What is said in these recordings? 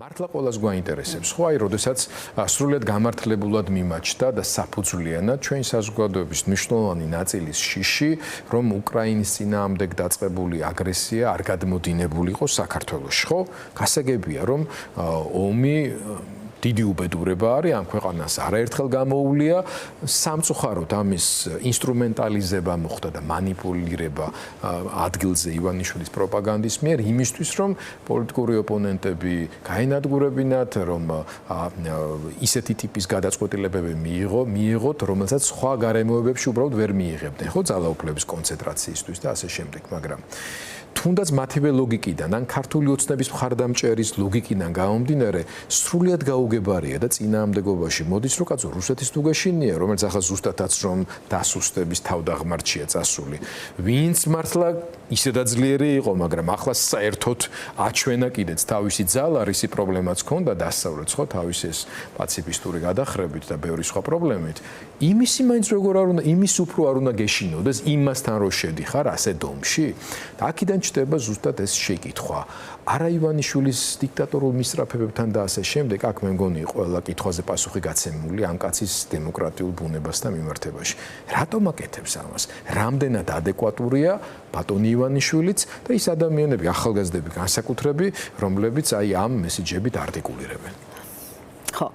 მართლა ყველას გვაინტერესებს, ხო, აი, როდესაც სრულიად გამართლებულად მიმაჩნდა და საფუძვლიანად ჩვენი საზოგადოების მნიშვნელოვანი ნაწილის შიში, რომ უკრაინის წინააღმდეგ დაწყებული აგრესია არ გადმოდინებულიყო საქართველოში, ხო? გასაგებია, რომ ომი დიდი უბედურება არის ამ ქვეყანას არაერთხელ გამოუვლია სამწუხაროდ ამის ინსტრუმენტალიზება მოხდა და манипуლირება ადგილზე ივანიშვილის პროპაგანდის მიერ იმისთვის რომ პოლიტიკური ოპონენტები გაენადგურებინათ რომ ისეთი ტიპის გადაწყვეტილებები მიიღოთ რომელსაც სხვა გარემოებებში უბრალოდ ვერ მიიღებდნენ ხო ძალაუფლების კონცენტრაციისთვის და ასე შემდეგ მაგრამ თუნდაც მათივე ლოგიკიდან ან ქართული ოცნების მხარდამჭერის ლოგიკიდან გამომდინარე სრულიად გაუგებარია და წინააღმდეგობაში მოდის რომ კაცო რუსეთის თუ გეშინია რომელიც ახლა ზუსტადაც რომ დასუსტების თავდაღმართშია წასული ვინც მართლა ისედაც ძლიერი იყო მაგრამ ახლა საერთოდ აჩვენა კიდეც თავისი ძალა რისი პრობლემაც ჰქონდა დასავლეთ ხო თავის ეს პაციფისტური გადახრებით და ბევრი სხვა პრობლემით იმისი მაინც როგორ არ უნდა იმის უფრო არ უნდა გეშინოდეს იმასთან რო შედიხარ ასე დომში და აქედან ჩდება ზუსტად ეს შეკითხვა. არა ივანიშვილის დიქტატორულ მისწრაფებებთან და ასე შემდეგ, აქ მე მგონი ყველა კითხვაზე პასუხი გაცემული ამ კაცის დემოკრატიულ ბუნებასთან მიმართებაში. რატომ აკეთებს ამას? რამდენად ადეკვატურია ბატონი ივანიშვილიც და ის ადამიანები, ახალგაზრდები, განსაკუთრებით, რომლებიც აი ამ მესიჯებით არტიკულირებენ. ხო,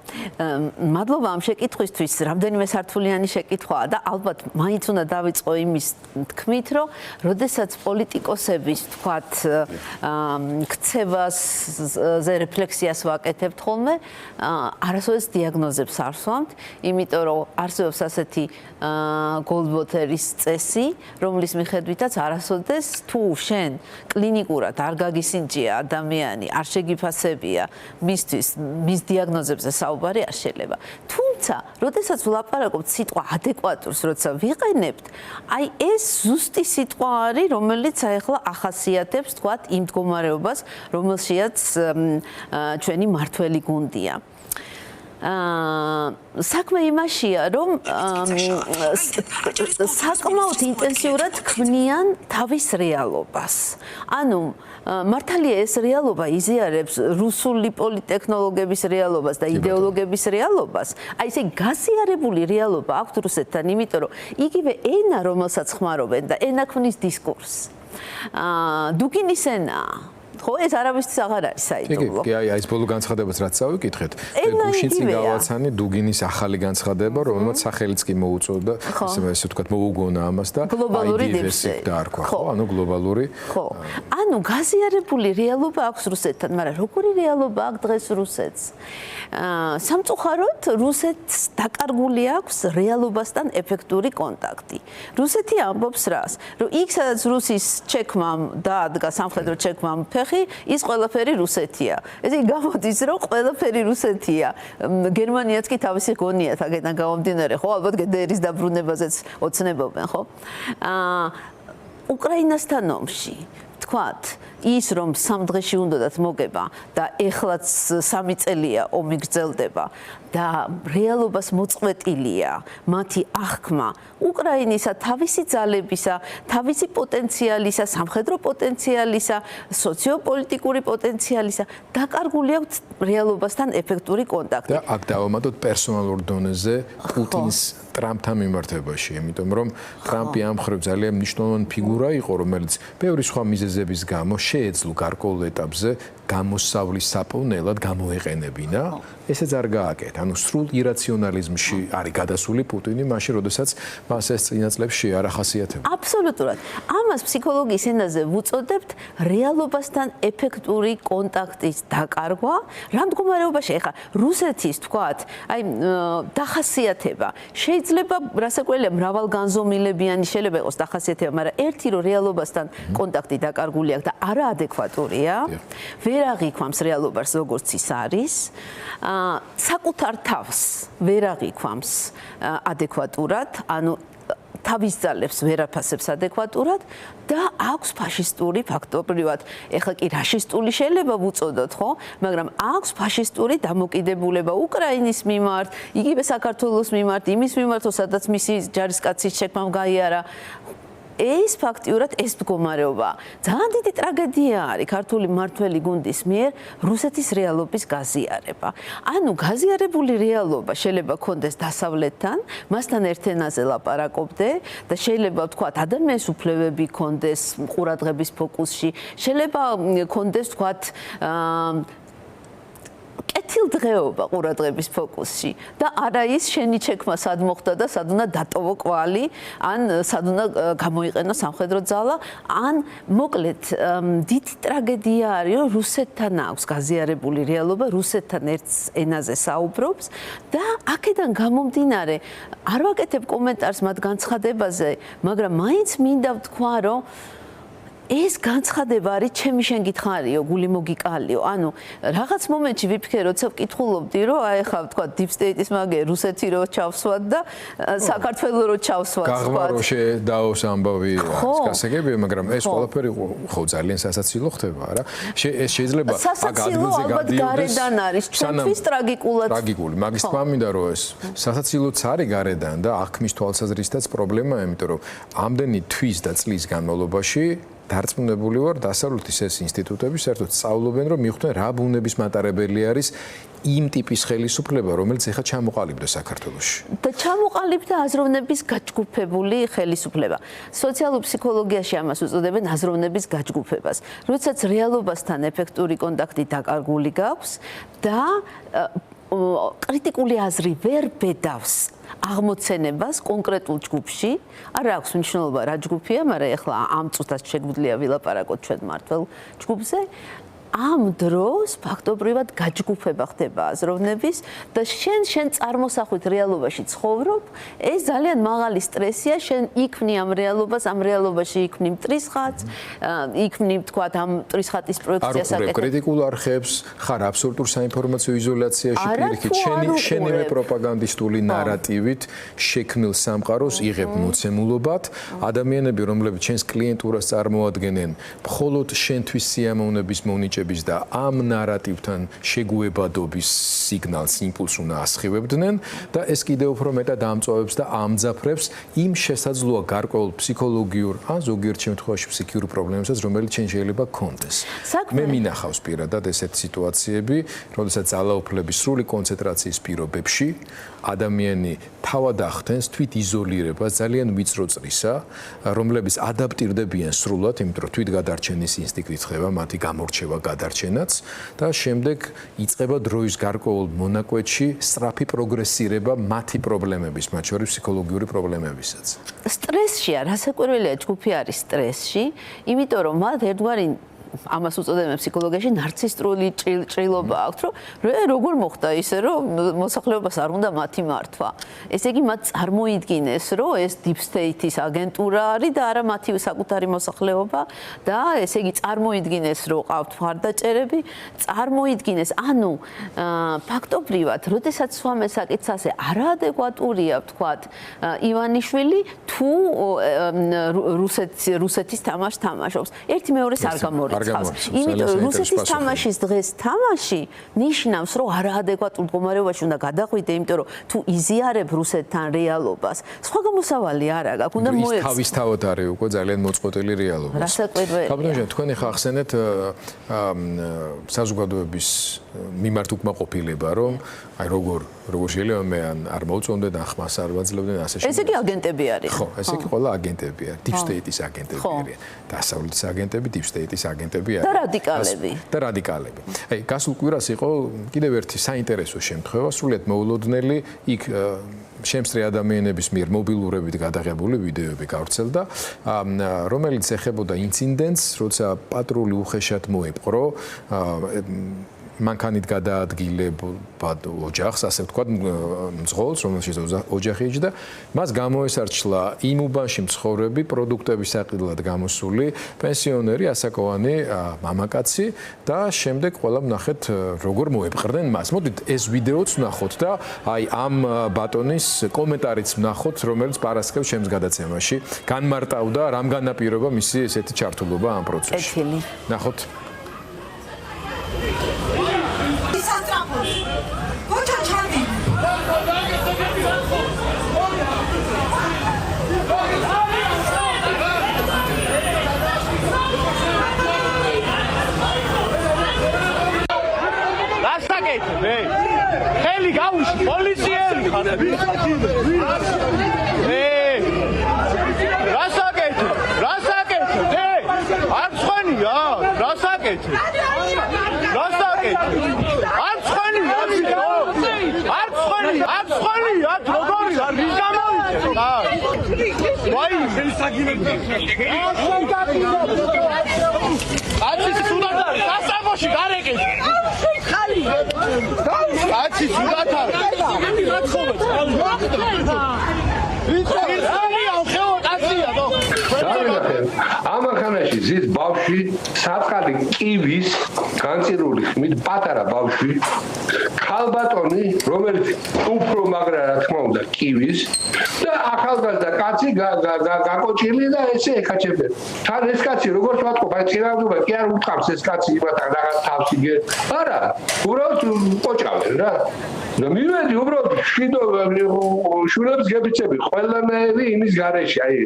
მადლობა ამ შეკითხვისთვის, რამდენიმე სართულიანი შეკითხვაა და ალბათ მაინც უნდა დავიწყო იმის თქმით, რომ როდესაც პოლიტიკოსების თქვათ ქცევაზე რეფლექსიას ვაკეთებთ ხოლმე, არასოდეს დიაგნოზებს არ ვსვამთ, იმიტომ რომ არსებობს ასეთი გოლდბოთერის წესი, რომლის მიხედვითაც არასოდეს თუ შენ კლინიკურად არ გაგისინჯია ადამიანი, არ შეგიფასებია მისთვის მის დიაგნოზებზე საუბარი არ შეიძლება. თუმცა, როდესაც ვლაპარაკობთ სიტყვა ადეკვატურს, როცა ვიყენებთ, აი ეს ზუსტი სიტყვა არის, რომელიც ახლა ახასიათებს თქვათ იმ მდგომარეობას, რომელშიაც ჩვენი მართველი გუნდია. საქმე იმაშია, რომ საკმაოდ ინტენსიურად ქმნიან თავის რეალობას. ანუ მართალია ეს რეალობა იზიარებს რუსული პოლიტექნოლოგების რეალობას და იდეოლოგების რეალობას. აი ესე გაზიარებული რეალობა აქვს რუსეთთან, იმიტომ რომ იგივე ენა, რომელსაც ხმარობენ და ენა ქმნის დისკურსს. დუგინის ენაა. ხო ეს არავისთვის აღარ არის საიდუმლო. კი, აი ეს ბოლო განცხადებაც რაც წავიკითხეთ, გუშინ წინ გავაცანი დუგინის ახალი განცხადება, რომელმაც სახელიც კი მოუწოდა, ესე ვთქვათ, მოუგონა ამას და გლობალური დივერსია დაარქვა, ხო, ანუ გლობალური. ხო. ანუ გაზიარებული რეალობა აქვს რუსეთთან, მაგრამ როგორი რეალობა აქვს დღეს რუსეთს? სამწუხაროდ რუსეთს დაკარგული აქვს რეალობასთან ეფექტური კონტაქტი. რუსეთი ამბობს რას? რომ იქ სადაც რუსის ჩექმამ დაადგა სამხედრო ჩექმამ ის ყველაფერი რუსეთია. ესე გამოდის, რომ ყველაფერი რუსეთია. გერმანიაც კი თავისი გონია თაგიდან გამომდინარე, ხო, ალბათ გდრ-ის დაბრუნებაზეც ოცნებობენ, ხო? უკრაინასთან ომში თქვათ, ის რომ 3 დღეში უნდათ მოგება და ეხლაც 3 წელია ომი გრძელდება და რეალობას მოწყვეტილია მათი აღქმა უკრაინისა თავისი ძალებისა, თავისი პოტენციალისა, სამხედრო პოტენციალისა, სოციოპოლიტიკური პოტენციალისა დაკარგული აქვს რეალობასთან ეფექტური კონტაქტი. და აქ დავამატოთ პერსონალურ დონეზე პუტინის ტრამპთან მიმართებაში, იმიტომ რომ ტრამპი ამ მხრივ ძალიან მნიშვნელოვანი ფიგურა იყო, რომელიც ბევრი სხვა მიზეზების გამო შეეძლო გარკვეულ ეტაპზე გამოსავლის საპოვნელად გამოეყენებინა. ესეც არ გააკეთა. ანუ სრულ ირაციონალიზმში არის გადასული პუტინი, მაშინ როდესაც მას ეს წინა წლებში არ ახასიათებდა. აბსოლუტურად. ამას ფსიქოლოგიის ენაზე ვუწოდებთ რეალობასთან ეფექტური კონტაქტის დაკარგვა. რა მდგომარეობაში ახლა რუსეთის თქვათ, აი დახასიათება შეიძლება რასაკვირველია მრავალგანზომილებიანი შეიძლება იყოს დახასიათება, მაგრამ ერთი რომ რეალობასთან კონტაქტი დაკარგული აქვს და არაადეკვატურია, ვერ აღიქვამს რეალობას როგორც ის არის. საკუთარ თავს ვერ აღიქვამს ადეკვატურად, ანუ თავის ძალებს ვერ აფასებს ადეკვატურად და აქვს ფაშისტური ფაქტობრივად, ეხლა კი რაშისტული შეიძლება ვუწოდოთ, ხო? მაგრამ აქვს ფაშისტური დამოკიდებულება უკრაინის მიმართ, იგივე საქართველოს მიმართ, იმის მიმართ, სადაც მისი ჯარისკაცის შექმამ გაიარა. ეს ფაქტიურად ეს მდგომარეობა ძალიან დიდი ტრაგედია არის ქართული მმართველი გუნდის მიერ რუსეთის რეალობის გაზიარება. ანუ გაზიარებული რეალობა შეიძლება კონდეს დასავლეთთან, მასთან ერთ ენაზე ლაპარაკობდე და შეიძლება ვთქვათ ადამიანის უფლებები კონდეს ყურადღების ფოკუსში, შეიძლება კონდეს ვთქვათ კეთილდღეობა ყურადღების ფოკუსში და არა ის შენი ჩექმა სად მოხდა და სად უნდა დატოვო კვალი ან სად უნდა გამოიყენო სამხედრო ძალა ან მოკლედ დიდი ტრაგედია არის რომ რუსეთთან აქვს გაზიარებული რეალობა რუსეთთან ერთ ენაზე საუბრობს და აქედან გამომდინარე არ ვაკეთებ კომენტარს მათ განცხადებაზე მაგრამ მაინც მინდა ვთქვა რომ ეს განცხადება არის ჩემი შენ გითხარიო გული მოგიკალიო ანუ რაღაც მომენტში ვიფიქრე როცა ვკითხულობდი რომ აი ხა ვთქვა deep state-ის მაგე რუსეთი რო ჩავსვათ და საქართველოს რო ჩავსვათ გაღმარო შედაოს ამბავი გასაგებია მაგრამ ეს ყველაფერი ხო ძალიან სასაცილო ხდება არა ეს შეიძლება აქ ადგილზე გადიოდეს გარედან არის ჩვენთვის ტრაგიკული მაგის თქმა მინდა რომ ეს სასაცილოც არის გარედან და აღქმის თვალსაზრისითაც პრობლემაა იმიტომ რომ ამდენი თვის და წლის განმავლობაში დარწმუნებული ვარ დასავლეთის ეს ინსტიტუტები საერთოდ სწავლობენ რომ მიხვდნენ რა ბუნების მატარებელი არის იმ ტიპის ხელისუფლება რომელიც ეხლა ჩამოყალიბდა საქართველოში და ჩამოყალიბდა აზროვნების გაჯგუფებული ხელისუფლება სოციალურ ფსიქოლოგიაში ამას უწოდებენ აზროვნების გაჯგუფებას როდესაც რეალობასთან ეფექტური კონტაქტი დაკარგული გაქვს და კრიტიკული აზრი ვერ ბედავს აღმოცენებას კონკრეტულ ჯგუფში არ აქვს მნიშვნელობა რა ჯგუფია, მაგრამ ეხლა ამ წუთას შეგვიძლია ვილაპარაკოთ ჩვენ მართლ ჯგუფზე ამ დროს ფაქტობრივად გაჯგუფება ხდება აზროვნების და შენ წარმოსახვით რეალობაში ცხოვრობ, ეს ძალიან მაღალი სტრესია, შენ იქმნი ამ რეალობაში იქმნი მტრისხატს, იქმნი თქვათ ამ მტრისხატის პროექციას აკეთებ. არ კრიტიკულ არხებს, ხარ აბსოლუტურ საინფორმაციო იზოლაციაში პირიქით, შენივე პროპაგანდისტული ნარატივით შექმნილ სამყაროს იღებ მოცემულობად, ადამიანები, რომლებიც ჩვენს კლიენტურას წარმოადგენენ, მხოლოდ შენთვის სიამოვნების მონიჭ და ამ ნარატივთან შეგუებადობის სიგნალს იმპულს უნდა ასხივებდნენ და ეს კიდევ უფრო მეტად ამწვავებს და ამძაფრებს იმ შესაძლოა გარკვეულ ფსიქოლოგიურ ან ზოგიერთ შემთხვევაში ფსიქიურ პრობლემებსაც რომელიც ჩვენ შეიძლება გქონდეს. მე მინახავს პირადად ესეთ სიტუაციები, როდესაც ძალაუფლების სრული კონცენტრაციის პირობებში ადამიანი თავად ახდენს თვით იზოლირებას ძალიან ვიწრო წრისა, რომლებიც ადაპტირდებიან სრულად, იმიტომ რომ თვითგადარჩენის ინსტინქტი ხდება, მათი გამორჩევა გადარჩენაც და შემდეგ იწყება დროის გარკვეულ მონაკვეთში სწრაფი პროგრესირება მათი პრობლემების, მათ შორის ფსიქოლოგიური პრობლემებისაც. სტრესშია, რასაკვირველია ჯგუფი არის სტრესში, იმიტომ რომ მათ ერთგვარი ამას უწოდებენ ფსიქოლოგიაში ნარცისტული ჭრილობა აქვს, რომ როგორ მოხდა ისე, რომ მოსახლეობას არ უნდა მათი მართვა. ესე იგი, მათ წარმოიდგინეს, რომ ეს deep state-ის აგენტურა არის და არა მათი საკუთარი მოსახლეობა და ესე იგი, წარმოიდგინეს, რომ ყავთ მხარდაჭერები, წარმოიდგინეს, ანუ ფაქტობრივად, როდესაც სვამეს საკითხაზე არაადეკვატურია, ვთქვათ, ივანიშვილი თუ რუსეთის თამაშს თამაშობს. ერთი მეორეს არ გამორიცხავს. იმიტომ რუსეთის თამაშის დღეს თამაში ნიშნავს რომ არაადეკვატურ მდგომარეობაში უნდა გადაყვიდე, იმიტომ რომ თუ იზიარებ რუსეთთან რეალობას, სხვა გამოსავალი არ აქვს, უნდა მოეცი. ის თავისთავად არის უკვე ძალიან მოწყვეტილი რეალობა. რასაკვირველია. კაპიტანო, თქვენ ახლა ახსენეთ საზოგადოების მიმართ უკმაყოფილება, რომ აი როგორ შეიძლება მე არ მოუწონდეთ ან ხმას არ ვაძლევდნენ ასე შემდეგ. ესე იგი აგენტები არის. ხო, ესე იგი ყველა აგენტები არის, deep state-ის აგენტები არის. დასავლეთის აგენტები, deep state-ის აგენტები არის. და რადიკალები. აი, გასულ კვირას იყო კიდევ ერთი საინტერესო შემთხვევა, სრულიად მოულოდნელი, იქ შემსწრე ადამიანების მიერ მობილურებით გადაღებული ვიდეოები გავრცელდა, რომელიც ეხებოდა ინციდენტს, როცა პატრული უხეშად მოიპყრო მანქანით გადაადგილებად ოჯახს, ასე ვთქვათ, მძღოლს, რომელშიც ოჯახი იჯდა, მას გამოესარჩლა იმ უბანში მცხოვრები პროდუქტების საყიდლად გამოსული პენსიონერი, ასაკოვანი მამაკაცი და შემდეგ ყველა ვნახეთ როგორ მოეპყრნენ მას. მოდით ეს ვიდეოც ვნახოთ და აი ამ ბატონის კომენტარიც ვნახოთ, რომელიც პარასხევს ჩემს გადაცემაში განმარტავდა რამ განაპირობა მისი ესეთი ჩართულობა ამ პროცესში. ნახოთ. აკეთებ? ხელი გაუში, პოლიციელი ხარ. რას აკეთებ? არ ცხენია? რას აკეთებ? არ ცხენია ბიჭო? არ ცხენია? როგორი არ გამოვიწყდა? ვაი, შესაგინებია. აცი სულად არის, სასამოში გარეკეთ. აცი სულად არის. ამახანაში ზის ბავშვი საწყალი კივის განწირული ხმით პატარა ბავშვი ქალბატონი რომელიც უფრო მაგრა რა თქმა უნდა კივის და ახალგაზრდა კაცი გაკოჭილი და ესე ეკაჩებენ თან ეს კაცი როგორც ვატყობ აი წინააღმდება კი არ უთხრავს ეს კაცი იმათან რაღაც თავში არა უბრალოდ კოჭავენ რა და მივედი უბრალოდ შვილებს გებიცები ყველანაირი იმის გარეშე აი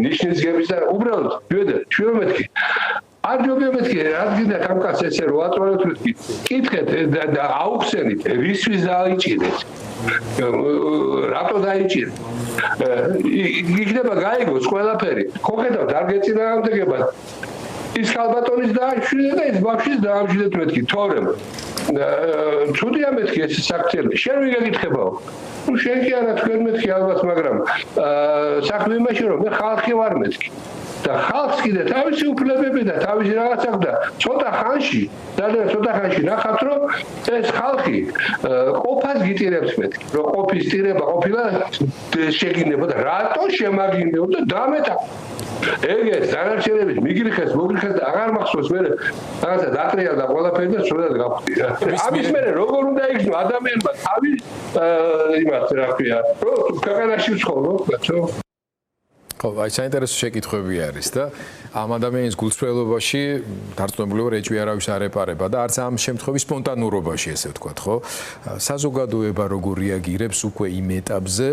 ნიშნის გების და უბრალოდ მივედი შვილმეთქი არ ჯობიებეთქი რადგან ამ კაცს ესე რო აწვალოთ მეთქი კითხეთ და აუხსენით რისთვის დაიჭირეთ რატო დაიჭირეთ იქნება გაიგოს ყველაფერი ხოხედავთ არ გეწინააღმდეგება ის ქალბატონის დააშვილეთ და ის ბავშვის დაამშვიდეთ მეთქი თორემ ცუდია მეთქი ეს საქციელი შენ ვიგეკითხებაო ну შენ კი არა თქვენ მეთქი ალბათ მაგრამ საქმე იმაში რომ მე ხალხი ვარ მეთქი და ხალხს კიდე თავისი უფლებები და თავისი რაღაც აქვს და ცოტა ხანში ძალიან ცოტა ხანში ნახავთ რომ ეს ხალხი ყოფას გიტირებს მეთქი რომ ყოფის ტირება ყოფილა შეგინებოდა რატო შემაგინებოდა და დამეტა ეგეც დანარჩენებით მიგრიხეს მოგრიხეს და აღარ მახსოვს მე რაღაცა დატრია და ყველაფერი და სრულად გავხდი რა ამის მერე როგორ უნდა იქნო ადამიანმა თავი იმათ რა ქვია რომ ქვეყანაში ვცხოვრობ ბაცო ხო, აი საინტერესო შეკითხვები არის და ამ ადამიანის გულწრფელობაში დარწმუნებული ვარ ეჭვი არავის არ ეპარება და არც ამ შემთხვევის სპონტანურობაში ესე ვთქვათ, ხო? საზოგადოება როგორ რეაგირებს უკვე იმ ეტაპზე,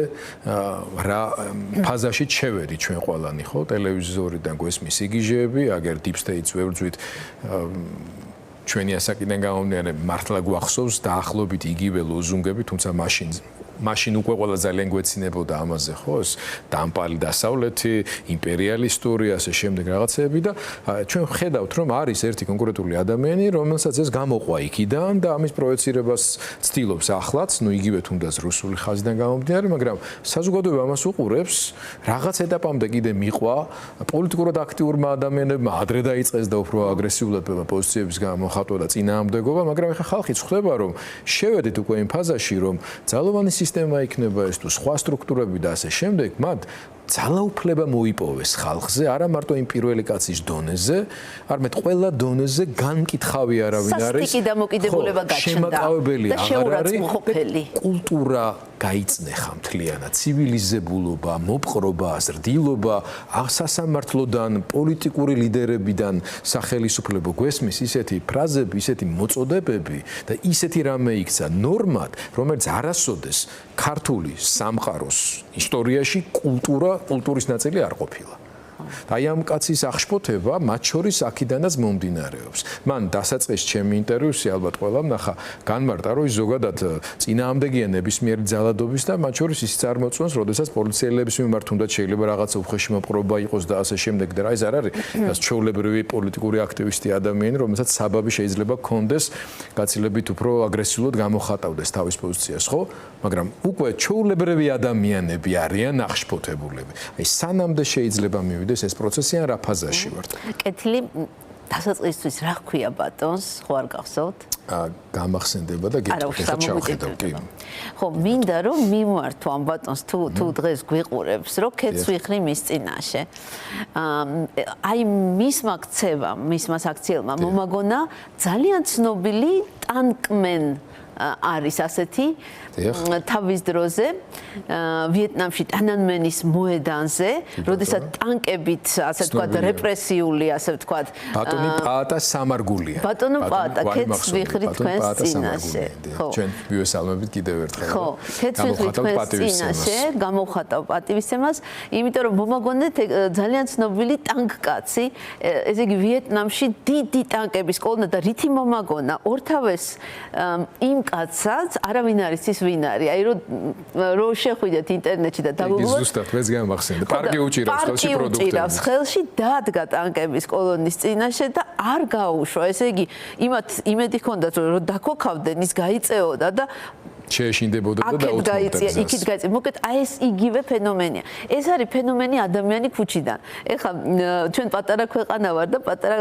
რა ფაზაში შევედი ჩვენ ყველანი, ხო? ტელევიზორიდან გვესმის სიგიჟეები, აგერ deep state-ს ვებრძვით ჩვენი ასაკიდან გამომდინარე მართლა გვახსოვს დაახლოებით იგივე ლოზუნგები, თუმცა მაშინ უკვე ყველა ძალიან გვეცინებოდა ამაზე, ხო? ეს დამპალი დასავლეთი, იმპერიალისტური, ასე შემდეგ რაღაცეები და ჩვენ ხედავთ, რომ არის ერთი კონკრეტული ადამიანი, რომელსაც ეს გამოყვა იქიდან და ამის პროექცირებას ცდილობს ახლაც, ну იგივე თუნდაც რუსული ხაზიდან გამომდინარე, მაგრამ საზოგადოება ამას უყურებს, რაღაც ეტაპამდე კიდე მიყვა პოლიტიკურად აქტიურმა ადამიანებმა ადრე დაიწყეს და უფრო აგრესიულად პოზიციების გამოხატვა და წინააღმდეგობა, მაგრამ ეხლა ხალხი ხვდება, რომ შევედით უკვე იმ ფაზაში, რომ ძალოვანი სისტემა იქნება ეს თუ სხვა სტრუქტურები და ასე შემდეგ, მათ ძალაუფლება მოიპოვეს ხალხზე, არა მარტო იმ პირველი კაცის დონეზე, არამედ ყველა დონეზე განკითხავი არავინ არის. სასტიკი დამოკიდებულება გაჩნდა. შემაკავებელი და შეურაცხმყოფელი. კულტურა გაიწნეხა მთლიანად, ცივილიზებულობა, მოპყრობა, ზრდილობა, სასამართლოდან, პოლიტიკური ლიდერებიდან სახელისუფლებო გვესმის ისეთი ფრაზები, ისეთი მოწოდებები და ისეთი რამე იქცა ნორმად, რომელიც არასოდეს ქართული სამყაროს ისტორიაში კულტურის ნაწილი არ ყოფილა. აი ამ კაცის აღშფოთება მათ შორის აქედანაც მომდინარეობს. მან დასაწყეს ჩემი ინტერვიუსი ალბათ ყველამ ნახა, განმარტა რომ ის ზოგადად წინააღმდეგია ნებისმიერი ძალადობის და მათ შორის ის წარმოწვევს, როდესაც პოლიციელების მიმართ თუნდაც შეიძლება რაღაცა უხეში მოპყრობა იყოს და ასე შემდეგ და რა ის არ არის, რაც ჩვეულებრივი პოლიტიკური აქტივისტი ადამიანი, რომელსაც საბაბი შეიძლება ჰქონდეს გაცილებით უფრო აგრესიულად გამოხატავდეს თავის პოზიციას, ხო? მაგრამ უკვე ჩვეულებრივი ადამიანები არიან აღშფოთებულები. აი სანამდე შეიძლება მივიდეს ეს პროცესი ან რა ფაზაში ვართ? კეთილი დასაწყისთვის რა ხქვია ბატონს, ხო არ გახსოვთ? გამახსენდება და გეტყვი ხა ჩავხედავ კი. ხო, მინდა რომ მიმართო ამ ბატონს თუ დღეს გვიყურებს, რომ ქეთს ვიხრი მის წინაშე. აი მისმა ქცევამ, მისმა საქციელმა მომაგონა ძალიან ცნობილი ტანკმენ არის ასეთი თავის დროზე ვიეტნამში ტანანმენის მოედანზე, როდესაც ტანკებით, ასე ვთქვათ, რეპრესიული, ასე ვთქვათ, ბატონი პაატა სამარგულია. ბატონო პაატა, ქეთს ვიხრი თქვენს წინაშე. ხო. ჩვენ ვიესალმებით კიდევ ერთხელ. ხო, ქეთს ვიხრი თქვენს წინაშე, გამოვხატავ პატივისცემას, იმიტომ რომ მომაგონეთ ძალიან ცნობილი ტანკკაცი, ესე იგი ვიეტნამში დიდი ტანკების კოლონა და რითი მომაგონა ორთავეს იმ კაცსაც არავინ არის ის ვინ არის. აი რომ შეხვიდეთ ინტერნეტში და დავუბრუნდეთ. ზუსტად მეც გამახსენდა. პარკი უჭირავს ხელში პროდუქტები. უჭირავს ხელში დადგა ტანკების კოლონის წინაშე და არ გაუშვა. ესე იგი იმათ იმედი ჰქონდათ რომ დაქოქავდნენ ის გაიწეოდა და შეეშინდებოდა და დაუთმობდა. იქით გაიწია. მოკეთ აი ეს იგივე ფენომენია. ეს არის ფენომენი ადამიანი ქუჩიდან. ეხლა ჩვენ პატარა ქვეყანა ვარ და პატარა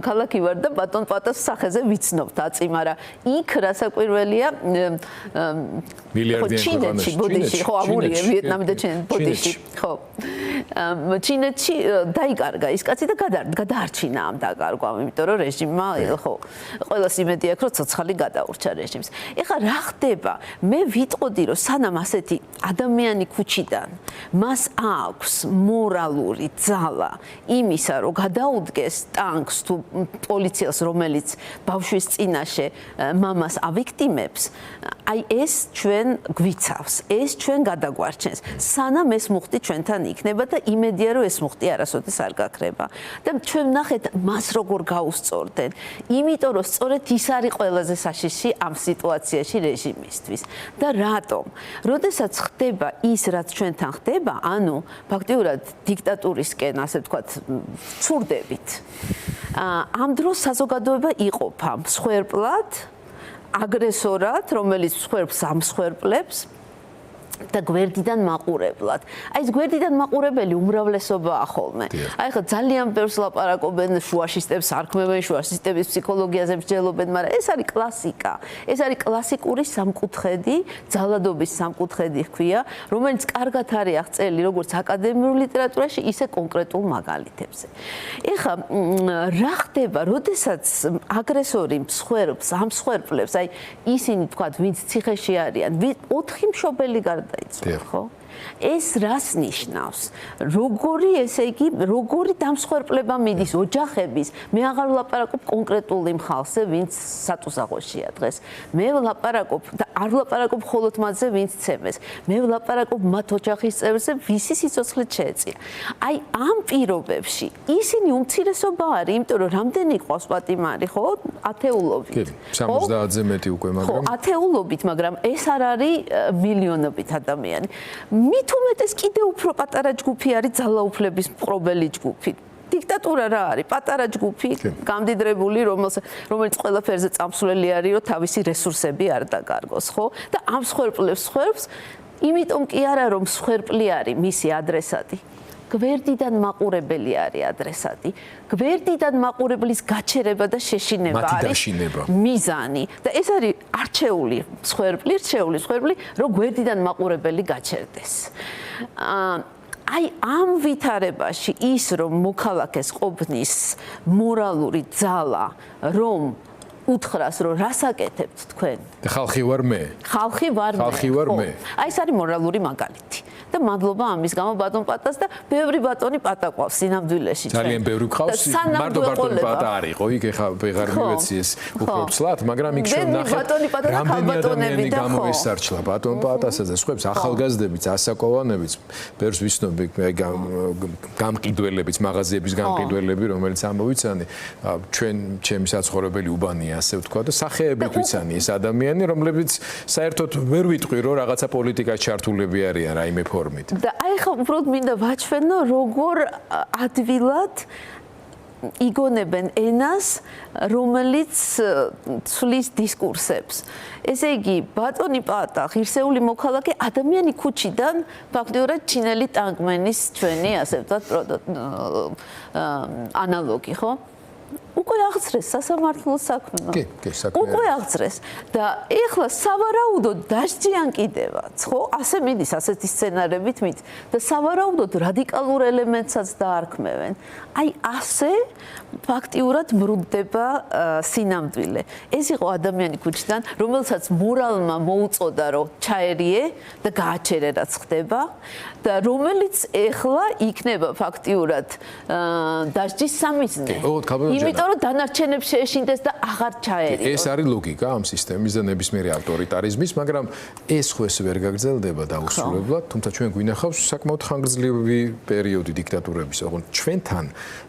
ქალაქი ვარ და ბატონ პატას სახეზე ვიცნობთ აწი, მაგრამ იქ რასაკვირველია მილიარდიანი ქვეყანაში, ბოდიში, ხო, ამურია ვიეტნამი და ბოდიში, ხო. ჩინეთში დაიკარგა ის კაცი და გადაარჩინა ამ დაკარგვამ, იმიტომ რომ რეჟიმმა ხო ყველას იმედი აქვს რომ ცოცხალი გადაურჩა რეჟიმს. ეხლა რა ხდება? მე ვიტყოდი რომ სანამ ასეთი ადამიანი ქუჩიდან მას აქვს მორალური ძალა იმისა რომ გადაუდგეს ტანკს თუ პოლიციას რომელიც ბავშვის წინაშე მამას ავიქტიმებს, აი ეს ჩვენ გვიცავს, ეს ჩვენ გადაგვარჩენს. სანამ ეს მუხტი ჩვენთან იქნება და იმედია რომ ეს მუხტი არასოდეს არ გაქრება. და ჩვენ ვნახეთ მას როგორ გაუსწორდნენ, იმიტომ რომ სწორედ ის არის ყველაზე საშიში ამ სიტუაციაში რეჟიმისთვის. და რატომ? როდესაც ხდება ის, რაც ჩვენთან ხდება, ანუ ფაქტიურად დიქტატურისკენ, ასე ვთქვათ, ცურდებით. ამ დროს საზოგადოება იყოფა მსხვერპლად, აგრესორად, რომელიც მსხვერპლს ამსხვერპლებს და გვერდიდან მაყურებლად. აი ეს გვერდიდან მაყურებელი უმრავლესობაა ხოლმე. აი ხა ძალიან ბევრს ლაპარაკობენ შუაშისტებს, არქმევენ შუაშისტების ფსიქოლოგიაზე მსჯელობენ, მაგრამ ეს არის კლასიკა. ეს არის კლასიკური სამკუთხედი, ძალადობის სამკუთხედი ჰქვია, რომელიც კარგად არის აღწერილი როგორც აკადემიურ ლიტერატურაში, ისე კონკრეტულ მაგალითებზე. ეხლა რა ხდება, როდესაც აგრესორი მსხვერპლს, ამსხვერპლებს, აი ისინი თქვათ, ვინც ციხეში არიან, 4 მშობელი დაიწყო, ხო? ეს რას ნიშნავს? როგორი, ესე იგი, როგორი დამსხვერპლება მიდის ოჯახების? მე აღარ ვლაპარაკობ კონკრეტულ იმ ხალხზე, ვინც სატუსაღოშია დღეს. მე ვლაპარაკობ და არ ვლაპარაკობ მხოლოდ მათზე, ვინც ცემეს. მე ვლაპარაკობ მათ ოჯახის წევრებზე, ვისი სიცოცხლე შეეწია. აი ამ პირობებში ისინი უმცირესობა არის, იმიტომ რომ რამდენი ყავს პატიმარი, ხო? ათეულობით. კი, 70-ზე მეტი უკვე, მაგრამ ხო, ათეულობით, მაგრამ ეს არ არის მილიონობით ადამიანი. მით უმეტეს კიდე უფრო პატარა ჯგუფი არის ძალაუფლების მპყრობელი ჯგუფი. დიქტატურა რა არის? პატარა ჯგუფი, გამდიდრებული, რომელიც ყველაფერზე წამსვლელი არის, რომ თავისი რესურსები არ დაკარგოს, ხო? და ამ მსხვერპლებს, იმიტომ კი არა, რომ მსხვერპლი არის მისი ადრესატი. გვერდიდან მაყურებელი არის ადრესატი. გვერდიდან მაყურებლის გაჩერება და შეშინება არის მიზანი. და ეს არის არჩეული მსხვერპლი, რომ გვერდიდან მაყურებელი გაჩერდეს. აი ამ ვითარებაში ის რომ მოქალაქეს ყოფნის მორალური ძალა, რომ უთხრას რომ რას აკეთებთ თქვენ? ხალხი ვარ მე. ხალხი ვარ მე. აი ეს არის მორალური მაგალითი. და მადლობა ამის გამო ბატონ პატას და ბევრი ბატონი პატა ყავს სინამდვილეში. ძალიან ბევრი ყავს. მარტო ბატონი პატა არისო, იქ ეხა ვეღარ მივეცი ეს უფრო ცლად, მაგრამ იქ ჩვენ ნახეთ რამდენი ადამიანი გამოესარჩლა ბატონ პატასა და სხვებს ახალგაზრდებიც, ასაკოვანებიც, ბევრს ვიცნობ გამყიდველებიც, მაღაზიების გამყიდველები, რომელიც ამოვიცანი, ჩვენ ჩემი საცხოვრებელი უბანია, ასე ვთქვა და სახეებით ვიცანი ეს ადამიანი, რომლებიც საერთოდ ვერ ვიტყვი რომ რაღაცა პოლიტიკაში ჩართულები არიან რაიმე ფორმით. და აი ხა უბრალოდ მინდა ვაჩვენო როგორ ადვილად იგონებენ ენას, რომელიც ცვლის დისკურსებს. ესე იგი, ბატონი პატა, ღირსეული მოქალაქე, ადამიანი ქუჩიდან ფაქტიურად ჩინელი ტანკმენის ჩვენი, ასე ვთქვათ, ანალოგი, ხო? უკვე აღწრეს სასამართლოს საქმე. კი, საქმე. უკვე აღწრეს და ეხლა სავარაუდოდ დასჯიან კიდევაც, ხო? ასე მიდის ასეთი სცენარებით მით და სავარაუდოდ რადიკალურ ელემენტსაც დაარქმევენ. აი ასე ფაქტიურად მრუდდება სინამდვილე. ეს იყო ადამიანი ქუჩიდან, რომელსაც მორალმა მოუწოდა, რომ ჩაერიე და გააჩერე რაც ხდება და რომელიც ეხლა იქნება ფაქტიურად დასჯის სამიზნე. იმიტომ რომ დანარჩენებს შეეშინდეს და აღარ ჩაერიო. ეს არის ლოგიკა ამ სისტემის და ნებისმიერი ავტორიტარიზმის, მაგრამ ეს ხო ეს ვერ გაგრძელდება დაუსრულებლად, თუმცა ჩვენ გვინახავს საკმაოდ ხანგრძლივი პერიოდი დიქტატურების, ოღონდ ჩვენთან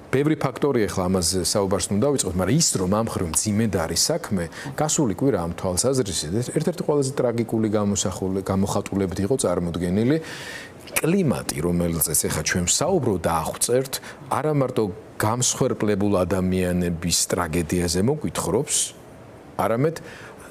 ბევრი ფაქტორი ახლა ამაზე საუბარს უნდა დავიწყოთ, მაგრამ ის რომ ამ ხრივ მძიმედ არის საქმე, გასული კვირა ამ თვალსაზრისით ერთ-ერთი ყველაზე ტრაგიკული გამოხატულებით იყო წარმოდგენილი კლიმატი, რომელზეც ახლა ჩვენ საუბრობთ და აღვწერთ, არა მარტო გამსხვერპლებულ ადამიანების ტრაგედიაზე მოგვითხრობს, არამედ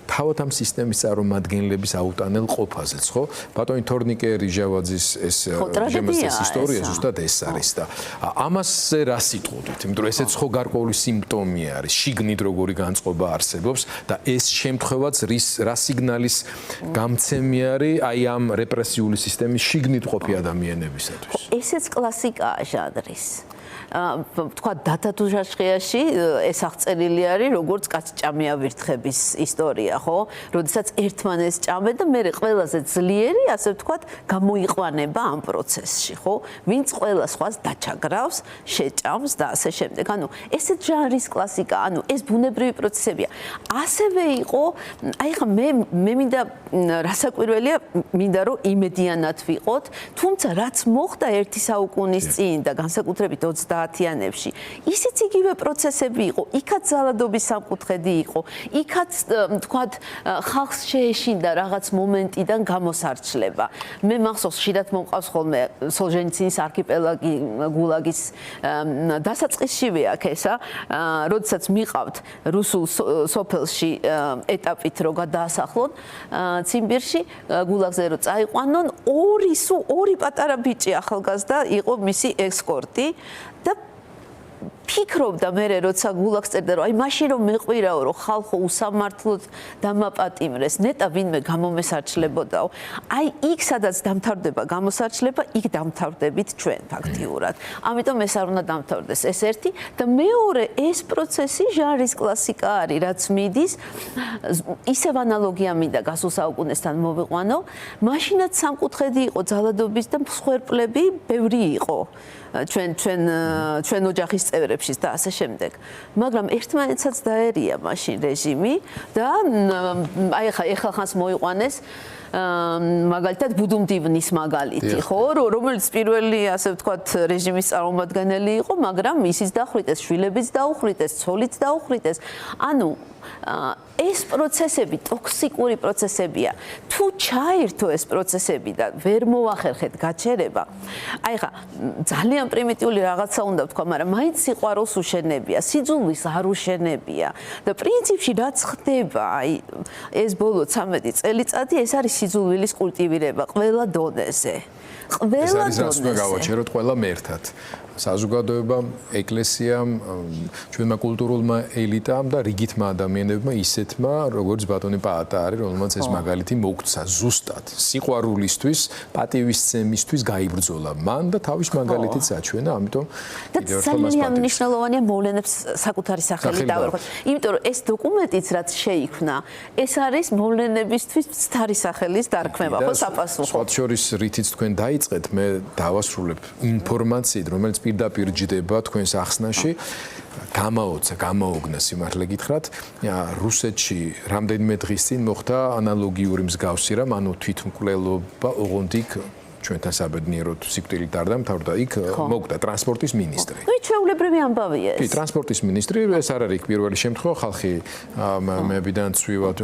თავად ამ სისტემის წარმომადგენლების აუტანელ ყოფაზეც, ხო? ბატონი თორნიკე რიჟავაძის ეს ისტორია ზუსტად ეს არის და ამასზე რა სიტყვით? იმიტომ რომ ესეც ხო გარკვეული სიმპტომი არის, შიგნით როგორი განწყობა არსებობს და ეს შემთხვევაც რა სიგნალის გამცემი არის აი ამ რეპრესიული სისტემის შიგნით ყოფი ადამიანებისათვის. ესეც კლასიკაა ჟანრის. თქვა დათათუშაშხიაში ეს აღწერილი არის როგორც კაცჭამიავირთხების ისტორია, ხო? როდესაც ერთმანეთს ჭამე და მე ყველაზე ძლიერი, ასე ვთქვათ, გამოიყვანება ამ პროცესში, ხო? ვინც ყველა სხვას დაჩაგრავს, შეჭამს და ასე შემდეგ. ანუ ესეც ჟანრის კლასიკა, ანუ ეს ბუნებრივი პროცესებია. ასევე იყო, აი ხა მე მინდა რასაკვირველია, მინდა რომ იმედიანად ვიყოთ, თუმცა რაც მოხდა ერთი საუკუნის წინ და განსაკუთრებით 30-იანებში, ისიც იგივე პროცესები იყო, იქაც ძალადობის სამკუთხედი იყო, იქაც თქვათ ხალხს შეეშინდა რაღაც მომენტიდან გამოსარჩლება. მე მახსოვს ხშირად მომყავს ხოლმე სოლჟენიცინის არქიპელაგი გულაგის დასაწყისშივე აქ ესა, როდესაც მიყავთ რუსულ სოფელში ეტაპით რო გადაასახლონ ციმბირში გულაგზე რო წაიყვანონ, ორი პატარა ბიჭი ახალგაზრდა იყო მისი ექსკორტი და ფიქრობდა მე როცა გულაგს წერდა რომ აი მაშინ რომ მეყვირაო რომ ხალხო უსამართლოდ დამაპატიმრეს ნეტა ვინმე გამომესარჩლებოდაო აი იქ სადაც დამთავრდება გამოსარჩლება იქ დამთავრდებით ჩვენ ფაქტიურად ამიტომ ეს არ უნდა დამთავრდეს ეს ერთი და მეორე ეს პროცესი ჟანრის კლასიკა არის რაც მიდის ისევ ანალოგია მინდა გასულ საუკუნესთან მოვიყვანო მაშინაც სამკუთხედი იყო ძალადობის და მსხვერპლები ბევრი იყო ჩვენ ოჯახის წევრებშიც და ასე შემდეგ. მაგრამ ერთმანეთსაც დაერია მაშინ რეჟიმი და აი ახლა ხანს მოიყვანეს მაგალითად ბუდუმდივნის მაგალითი, ხო, რომელიც პირველი ასე ვთქვათ რეჟიმის წარმომადგენელი იყო, მაგრამ ისიც დაუხრიტეს, შვილებიც დაუხრიტეს, ცოლიც დაუხრიტეს. ანუ ეს პროცესები ტოქსიკური პროცესებია. თუ ჩაირთო ეს პროცესები და ვერ მოახერხეთ გაჩერება, აი ხა ძალიან პრიმიტიული რაღაცა უნდა ვთქვა, მაგრამ მაინც სიყვარულს უშენებია, სიძულვის არ უშენებია და პრინციპში რაც ხდება, აი ეს ბოლო 13 წელიწადი ეს არის სიძულვილის კულტივირება ყველა დონეზე. ეს არის რაც უნდა გავაჩეროთ ყველამ ერთად. საზოგადოებამ, ეკლესიამ, ჩვენმა კულტურულმა ელიტამ და რიგითმა ადამიანებმა ისეთმა, როგორც ბატონი პაატა არის, რომელმაც ეს მაგალითი მოგცა ზუსტად სიყვარულისთვის, პატივისცემისთვის გაიბრძოლა მან და თავის მაგალითიც აჩვენა, ამიტომ კიდევ ერთხელ მას პატივს. მნიშვნელოვანია მოვლენებს საკუთარი სახელი დავერქვათ. იმიტომ რომ ეს დოკუმენტიც რაც შეიქმნა, ეს არის მოვლენებისთვის მცდარი სახელის დარქმევა, ხო საპასუხო. სხვა შორის რითიც თქვენ დაიწყეთ, მე დავასრულებ ინფორმაციით, რომელიც პირდაპირ ჯდება თქვენს ახსნაში გამოოგნა სიმართლე გითხრათ რუსეთში რამდენიმე დღის წინ მოხდა ანალოგიური მსგავსი რამ ანუ თვითმკვლელობა ოღონდ იქ ჩვენთან საბედნიეროდ სიკვდილით არ დამთავრდა იქ მოკვდა ტრანსპორტის მინისტრი. ნუ ჩვეულებრივი ამბავია ეს. კი, ტრანსპორტის მინისტრი ეს არ არის პირველი შემთხვევა, ხალხი მეებიდან ცვივად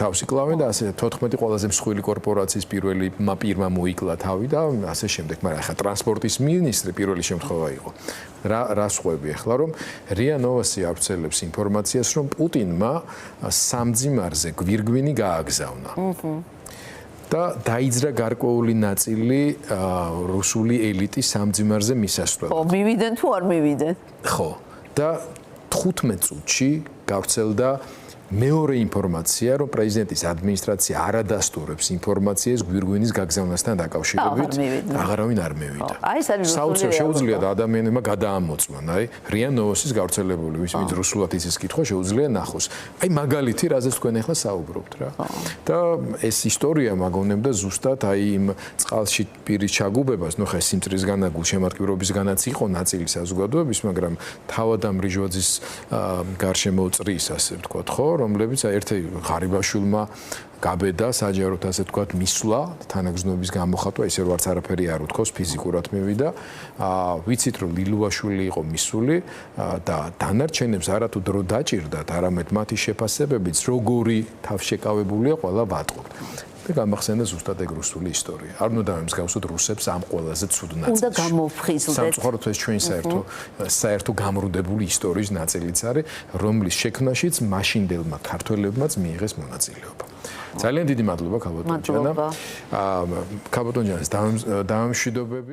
თავს იკლავენ და ასე 14 ყველაზე მსხვილი კორპორაციის პირველმა მოიკლა თავი და ასე შემდეგ, მაგრამ ახლა ტრანსპორტის მინისტრი პირველი შემთხვევა იყო. რა სხვები ახლა რომ რია ნოვასი ავრცელებს ინფორმაციას რომ პუტინმა სამძიმარზე გვირგვინი გააგზავნა. და დაიძრა გარკვეული ნაწილი რუსული ელიტის სამძიმარზე მისასვლელად. ხო, მივიდნენ თუ არ მივიდნენ? ხო. და 15 წუთში გავრცელდა მეორე ინფორმაცია, რომ პრეზიდენტის ადმინისტრაცია არ ადასტურებს ინფორმაციას გვირგვინის გაგზავნასთან დაკავშირებით, აღარავინ არ მევიდა. საოცრად შეუძლია და ადამიანებმა გადაამოწმონ, რია ნოვოსის გავრცელებული, ვინც რუსულად იცის კითხვა, შეუძლია ნახოს. მაგალითი, რაზეც თქვენ ახლა საუბრობთ რა. და ეს ისტორია მაგონებდა ზუსტად იმ წყალში პირის ჩაგუბებას, ხა სიმწრის განაგულ შემარტკივრობისგანაც იყო ნაწილი საზოგადოების, მაგრამ თავად ამ რიჟვაძის გარშემო წრის, ასე ვთქვათ, ხო, რომლებიც ერთი ღარიბაშვილმა გაბედა საჯაროდ ასე ვთქვათ მისვლა თანაგზნობის გამოხატვა ისე რომ არც არაფერი არ უთქოს ფიზიკურად მივიდა ვიცით რომ ლილუაშვილი იყო მისული და დანარჩენებს არათუ დრო დაჭირდათ არამედ მათი შეფასებებიც როგორი თავშეკავებულია ყველა ვატყობთ და გამახსენდა ზუსტად ეგ რუსული ისტორია. არ უნდა დამსგავსოთ რუსებს ამ ყველაზე ცუდ ნაწილში. უნდა გამოვხიზლდეთ. სამწუხაროდ ეს ჩვენ საერთო გამრუდებული ისტორიის ნაწილიც არის, რომლის შექმნაშიც მაშინდელმა ქართველებმაც მიიღეს მონაწილეობა. ძალიან დიდი მადლობა ქაბატონჯანა. ქაბატონჯანას დაამშვიდობები.